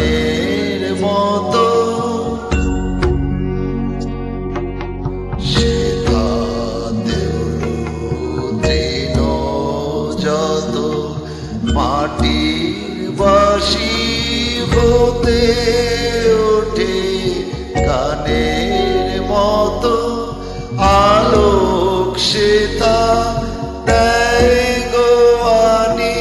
গানের মতো তৃণ যত মাটির বাসি হতে ওঠে গানের মতো আলোক সেতা দেয় গো আনি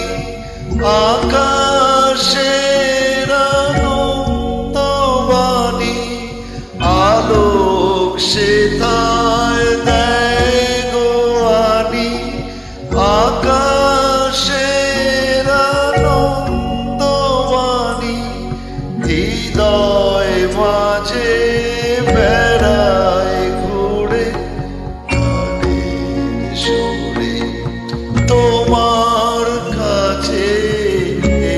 আকাশের আনন্দবাণী আলোক সেতায় দেয় গো আনি আকাশের আনন্দবাণী হৃদয় মাঝে বেড়ায় ঘুরে গানের সুরে তোমার কাছে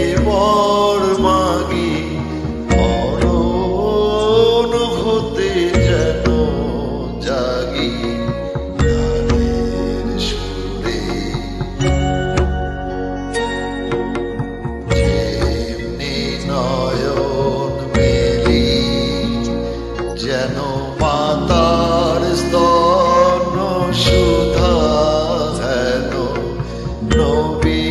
এবার মাগি মরণ হতে যেন জাগি গানের সুরে যেমনি নয়ন মেলি যেন মাতার স্তন সুধা হেন নবী